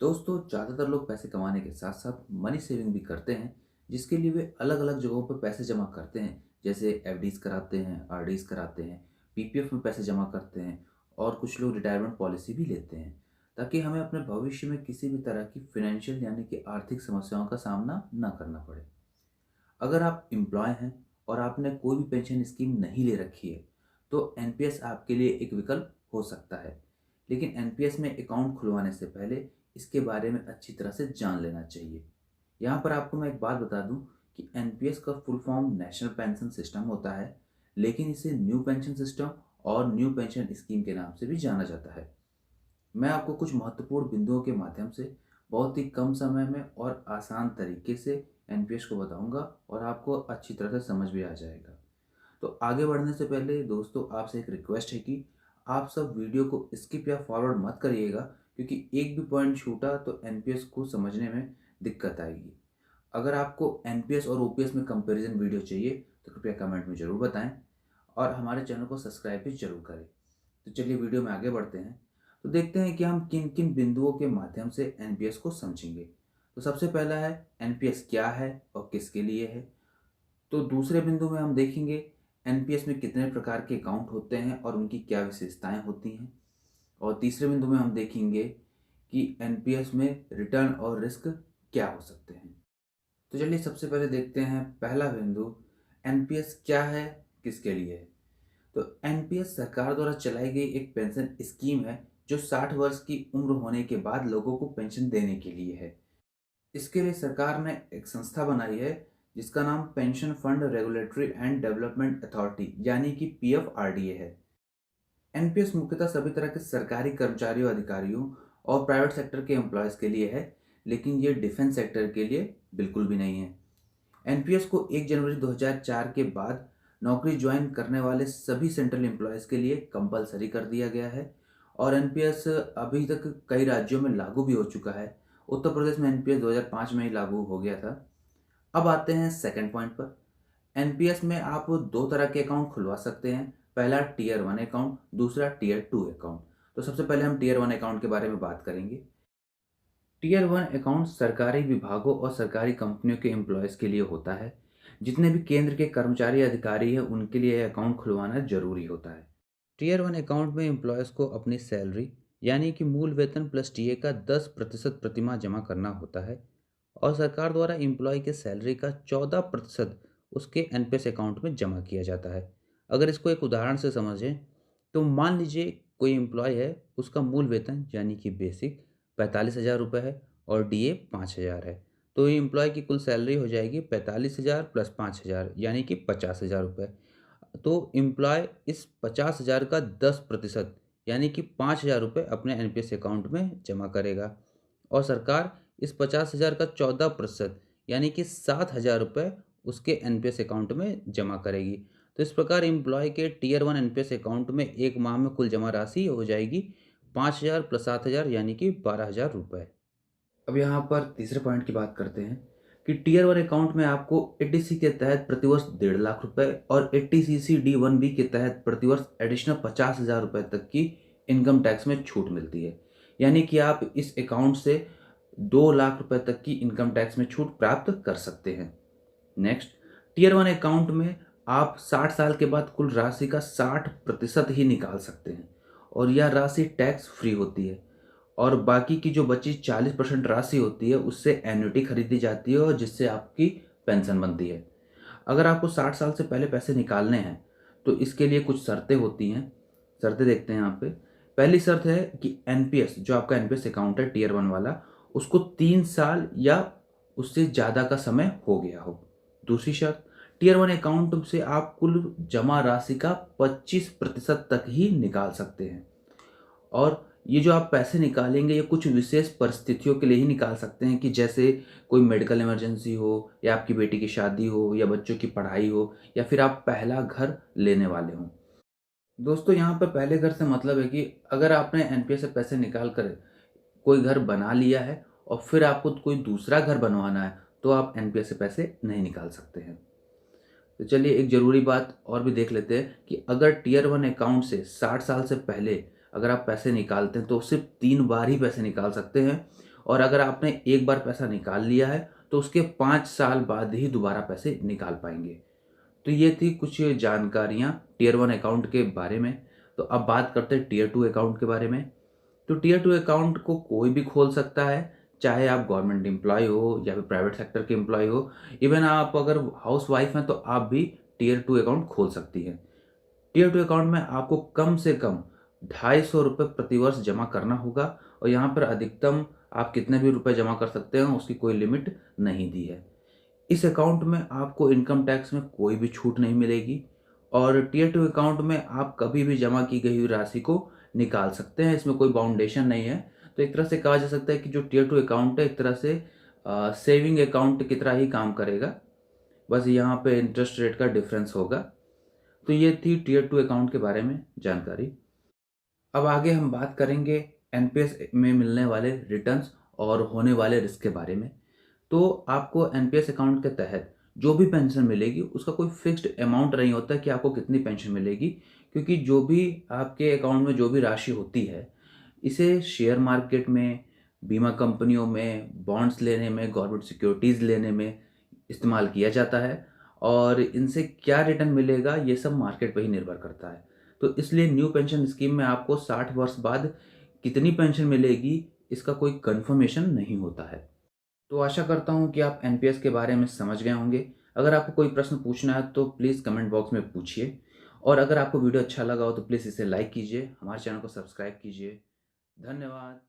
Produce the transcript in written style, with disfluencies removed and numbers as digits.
दोस्तों, ज़्यादातर लोग पैसे कमाने के साथ साथ मनी सेविंग भी करते हैं, जिसके लिए वे अलग अलग जगहों पर पैसे जमा करते हैं। जैसे एफडीज कराते हैं, आरडीज कराते हैं, पीपीएफ में पैसे जमा करते हैं और कुछ लोग रिटायरमेंट पॉलिसी भी लेते हैं, ताकि हमें अपने भविष्य में किसी भी तरह की फिनेंशियल यानी कि आर्थिक समस्याओं का सामना ना करना पड़े। अगर आप एम्प्लॉय हैं और आपने कोई भी पेंशन स्कीम नहीं ले रखी है, तो एनपीएस आपके लिए एक विकल्प हो सकता है। लेकिन एनपीएस में अकाउंट खुलवाने से पहले इसके बारे में अच्छी तरह से जान लेना चाहिए। यहाँ पर आपको मैं एक बात बता दूं कि एनपीएस का full form national pension system होता है, लेकिन इसे न्यू पेंशन सिस्टम और न्यू पेंशन स्कीम के नाम से भी जाना जाता है। मैं आपको कुछ महत्वपूर्ण बिंदुओं के माध्यम से बहुत ही कम समय में और आसान तरीके से एनपीएस को बताऊंगा और आपको अच्छी तरह से समझ भी आ जाएगा। तो आगे बढ़ने से पहले दोस्तों, आपसे एक रिक्वेस्ट है कि आप सब वीडियो को स्किप या फॉरवर्ड मत करिएगा, क्योंकि एक भी पॉइंट छूटा तो एनपीएस को समझने में दिक्कत आएगी। अगर आपको एनपीएस और ओपीएस में कंपैरिजन वीडियो चाहिए तो कृपया कमेंट में ज़रूर बताएं और हमारे चैनल को सब्सक्राइब भी जरूर करें। तो चलिए वीडियो में आगे बढ़ते हैं। तो देखते हैं कि हम किन किन बिंदुओं के माध्यम से एनपीएस को समझेंगे। तो सबसे पहला है एनपीएस क्या है और किसके लिए है। तो दूसरे बिंदु में हम देखेंगे एनपीएस में कितने प्रकार के अकाउंट होते हैं और उनकी क्या विशेषताएं होती हैं। और तीसरे बिंदु में हम देखेंगे कि एनपीएस में रिटर्न और रिस्क क्या हो सकते हैं। तो चलिए सबसे पहले देखते हैं पहला बिंदु, एनपीएस क्या है, किसके लिए है। तो एनपीएस सरकार द्वारा चलाई गई एक पेंशन स्कीम है, जो 60 वर्ष की उम्र होने के बाद लोगों को पेंशन देने के लिए है। इसके लिए सरकार ने एक संस्था बनाई है जिसका नाम pension fund regulatory and development authority यानी कि पीएफआरडीए है। एनपीएस मुख्यतः सभी तरह के सरकारी कर्मचारियों, अधिकारियों और प्राइवेट सेक्टर के एम्प्लॉयज़ के लिए है, लेकिन ये डिफेंस सेक्टर के लिए बिल्कुल भी नहीं है। एनपीएस को 1 जनवरी 2004 के बाद नौकरी ज्वाइन करने वाले सभी सेंट्रल एम्प्लॉयज़ के लिए कंपलसरी कर दिया गया है और एनपीएस अभी तक कई राज्यों में लागू भी हो चुका है। उत्तर प्रदेश में एनपीएस 2005 में ही लागू हो गया था। अब आते हैं सेकंड पॉइंट पर। एनपीएस में आप दो तरह के अकाउंट खुलवा सकते हैं। पहला टीयर 1 अकाउंट, दूसरा टीयर 2 अकाउंट। तो सबसे पहले हम टीयर 1 अकाउंट के बारे में बात करेंगे। टीयर 1 अकाउंट सरकारी विभागों और सरकारी कंपनियों के एम्प्लॉयज़ के लिए होता है। जितने भी केंद्र के कर्मचारी अधिकारी हैं उनके लिए यह अकाउंट खुलवाना जरूरी होता है। टीयर 1 अकाउंट में एम्प्लॉयज़ को अपनी सैलरी यानी कि मूल वेतन प्लस टीए का 10% प्रतिमाह जमा करना होता है और सरकार द्वारा एम्प्लॉय के सैलरी का 14% उसके एनपीएस अकाउंट में जमा किया जाता है। अगर इसको एक उदाहरण से समझें तो मान लीजिए कोई एम्प्लॉय है, उसका मूल वेतन यानी कि बेसिक 45,000 रुपये है और डीए 5,000 है। तो ये एम्प्लॉय की कुल सैलरी हो जाएगी 45,000 प्लस 5,000 यानी कि 50,000 रुपये। तो एम्प्लॉय इस 50,000 का 10% यानी कि 5,000 रुपये अपने एनपीएस अकाउंट में जमा करेगा और सरकार इस 50,000 का 14% यानी कि 7,000 रुपये उसके एनपीएस अकाउंट में जमा करेगी। तो इस प्रकार एम्प्लॉय के टीयर 1 एनपीएस अकाउंट में एक माह में कुल जमा राशि हो जाएगी 5,000 प्लस 7,000 यानी कि 12,000 रुपये। अब यहाँ पर तीसरे पॉइंट की बात करते हैं कि टीयर 1 अकाउंट में आपको एटीसी के तहत प्रतिवर्ष 1.5 लाख रुपए और एटीसीसी D1B के तहत प्रतिवर्ष एडिशनल 50,000 रुपये तक की इनकम टैक्स में छूट मिलती है। यानी कि आप इस अकाउंट से 2 लाख रुपए तक की इनकम टैक्स में छूट प्राप्त कर सकते हैं। नेक्स्ट, टीयर 1 अकाउंट में आप 60 साल के बाद कुल राशि का 60% ही निकाल सकते हैं और यह राशि टैक्स फ्री होती है और बाकी की जो बची 40% राशि होती है उससे एन्युटी खरीदी जाती है और जिससे आपकी पेंशन बनती है। अगर आपको 60 साल से पहले पैसे निकालने हैं तो इसके लिए कुछ शर्तें होती हैं। शर्तें देखते हैं यहाँ पे। पहली शर्त है कि एनपीएस, जो आपका एनपीएस अकाउंट है टीयर 1 वाला, उसको 3 साल या उससे ज़्यादा का समय हो गया हो। दूसरी शर्त, टीयर 1 अकाउंट से आप कुल जमा राशि का 25% तक ही निकाल सकते हैं और ये जो आप पैसे निकालेंगे ये कुछ विशेष परिस्थितियों के लिए ही निकाल सकते हैं, कि जैसे कोई मेडिकल इमरजेंसी हो या आपकी बेटी की शादी हो या बच्चों की पढ़ाई हो या फिर आप पहला घर लेने वाले हों। दोस्तों, यहाँ पर पहले घर से मतलब है कि अगर आपने एनपीएस से पैसे निकाल कर कोई घर बना लिया है और फिर आपको कोई दूसरा घर बनवाना है तो आप एनपीएस से पैसे नहीं निकाल सकते हैं। तो चलिए एक ज़रूरी बात और भी देख लेते हैं कि अगर टीयर 1 अकाउंट से 60 साल से पहले अगर आप पैसे निकालते हैं तो सिर्फ 3 बार ही पैसे निकाल सकते हैं और अगर आपने एक बार पैसा निकाल लिया है तो उसके 5 साल बाद ही दोबारा पैसे निकाल पाएंगे। तो ये थी कुछ जानकारियाँ टियर 1 अकाउंट के बारे में। तो अब बात करते हैं टियर 2 अकाउंट के बारे में। तो टियर 2 अकाउंट को कोई भी खोल सकता है, चाहे आप गवर्नमेंट एम्प्लॉय हो या फिर प्राइवेट सेक्टर के एम्प्लॉय हो। इवन आप अगर हाउस वाइफ हैं तो आप भी टियर 2 अकाउंट खोल सकती हैं। टियर 2 अकाउंट में आपको कम से कम 250 रुपये प्रतिवर्ष जमा करना होगा और यहाँ पर अधिकतम आप कितने भी रुपए जमा कर सकते हैं, उसकी कोई लिमिट नहीं दी है। इस अकाउंट में आपको इनकम टैक्स में कोई भी छूट नहीं मिलेगी और टियर 2 अकाउंट में आप कभी भी जमा की गई हुई राशि को निकाल सकते हैं, इसमें कोई बाउंडेशन नहीं है। तो एक तरह से कहा जा सकता है कि जो टियर 2 अकाउंट है एक तरह से सेविंग अकाउंट की तरह ही काम करेगा, बस यहाँ पे इंटरेस्ट रेट का डिफरेंस होगा। तो ये थी टियर 2 अकाउंट के बारे में जानकारी। अब आगे हम बात करेंगे एनपीएस में मिलने वाले रिटर्न्स और होने वाले रिस्क के बारे में। तो आपको एनपीएस अकाउंट के तहत जो भी पेंशन मिलेगी उसका कोई फिक्स्ड अमाउंट नहीं होता कि आपको कितनी पेंशन मिलेगी, क्योंकि जो भी आपके अकाउंट में जो भी राशि होती है इसे शेयर मार्केट में, बीमा कंपनियों में, बॉन्ड्स लेने में, गवर्नमेंट सिक्योरिटीज़ लेने में इस्तेमाल किया जाता है और इनसे क्या रिटर्न मिलेगा ये सब मार्केट पर ही निर्भर करता है। तो इसलिए न्यू पेंशन स्कीम में आपको 60 वर्ष बाद कितनी पेंशन मिलेगी इसका कोई कंफर्मेशन नहीं होता है। तो आशा करता हूँ कि आप एनपीएस के बारे में समझ गए होंगे। अगर आपको कोई प्रश्न पूछना है तो प्लीज़ कमेंट बॉक्स में पूछिए और अगर आपको वीडियो अच्छा लगा हो तो प्लीज़ इसे लाइक कीजिए, हमारे चैनल को सब्सक्राइब कीजिए। धन्यवाद।